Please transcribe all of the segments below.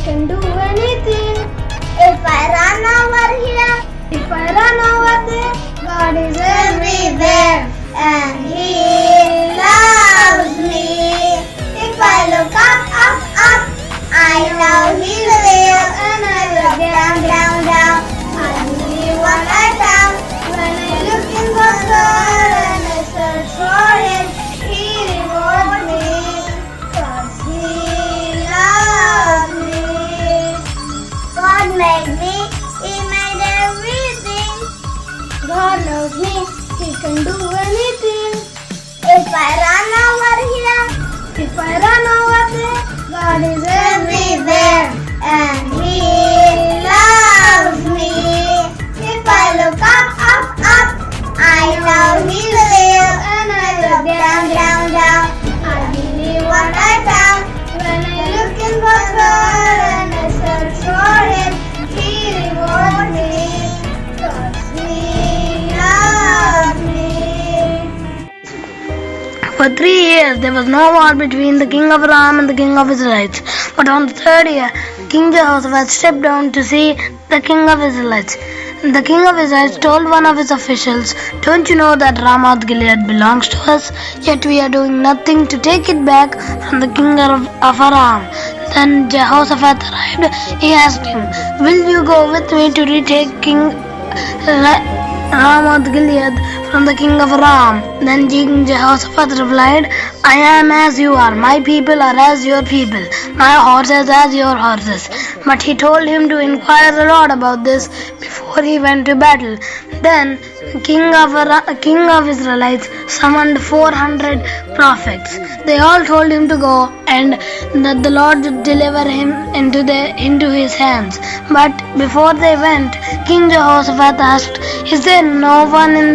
can do anything. If I run over here, if I run over there, God is everywhere and He loves me. If I look up, up, up, I know He's there. And I look down, down, down, I believe what I found. When I look in the sun and I search for Him, He rewards me, 'cause He loves me. God made me, He made everything. God knows me, He can do anything. If I run over here, if I run over there, God is everywhere and He loves me. If I look up, up, up, I know He's there. And I look down, down, down, I believe what I found. When I look in the sun and I search for Him, He rewards me, 'cause He loves me. For 3 years there was no war between the king of Aram and the king of Israelites. But on the 3rd year, King Jehoshaphat stepped down to see the king of Israelites. The king of Israel told one of his officials, "Don't you know that Ramoth Gilead belongs to us? Yet we are doing nothing to take it back from the king of Aram." Then Jehoshaphat arrived. He asked him, "Will you go with me to retake King Ramoth Gilead from the king of Aram?" Then King Jehoshaphat replied, "I am as you are, my people are as your people, my horses as your horses." But he told him to inquire a lot about this before he went to battle. Then king of Israelites summoned 400 prophets. They all told him to go and that the Lord would deliver him into his hands. But before they went, King Jehoshaphat asked, "Is there no one in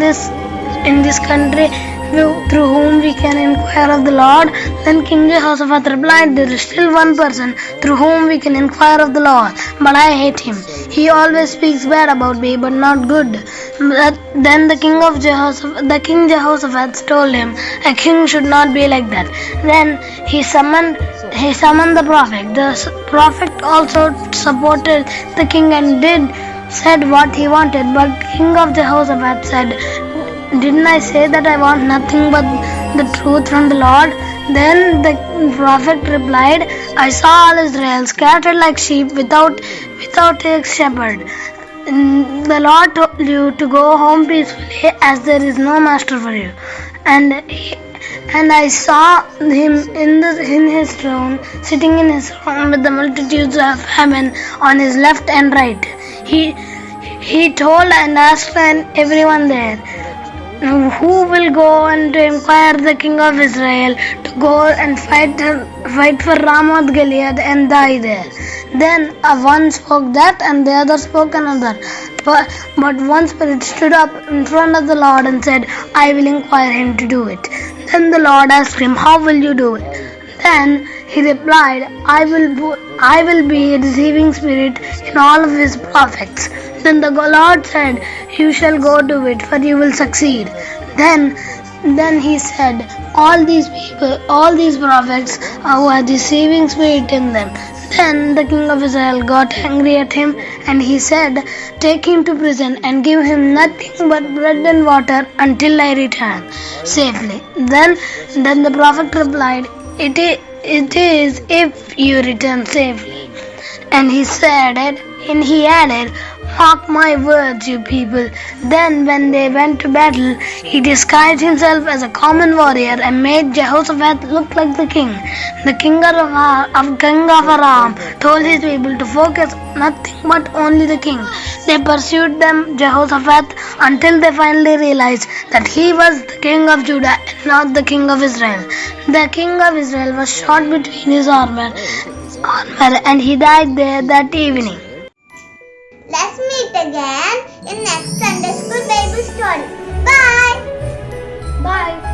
this country through whom we can inquire of the Lord?" Then King Jehoshaphat replied, "There is still one person through whom we can inquire of the Lord, but I hate him. He always speaks bad about me, but not good." Then the king Jehoshaphat told him, "A king should not be like that." Then he summoned the prophet. The prophet also supported the king and said what he wanted. But King of Jehoshaphat said, "Didn't I say that I want nothing but the truth from the Lord?" Then the prophet replied, "I saw all Israel scattered like sheep without a shepherd. The Lord told you to go home peacefully, as there is no master for you. And I saw him in his throne, sitting in his throne with the multitudes of heaven on his left and right." He told and asked everyone there, "Who will go and to inquire the king of Israel to go and fight for Ramoth Gilead and die there?" Then one spoke that and the other spoke another. But one spirit stood up in front of the Lord and said, "I will inquire him to do it." Then the Lord asked him, "How will you do it?" Then he replied, I will be a deceiving spirit in all of his prophets." Then the Lord said, "You shall go do it, for you will succeed." Then he said, all these prophets who are deceiving spirit in them." Then the king of Israel got angry at him, and he said, "Take him to prison and give him nothing but bread and water until I return safely." Then the prophet replied, It is if you return safely." And he added, "Mark my words, you people." Then when they went to battle, he disguised himself as a common warrior and made Jehoshaphat look like the king. The king of Aram told his people to focus nothing but only the king. They pursued Jehoshaphat until they finally realized that he was the king of Judah and not the king of Israel. The king of Israel was shot between his armor and he died there that evening. Let's meet again in next Sunday School Bible story. Bye. Bye.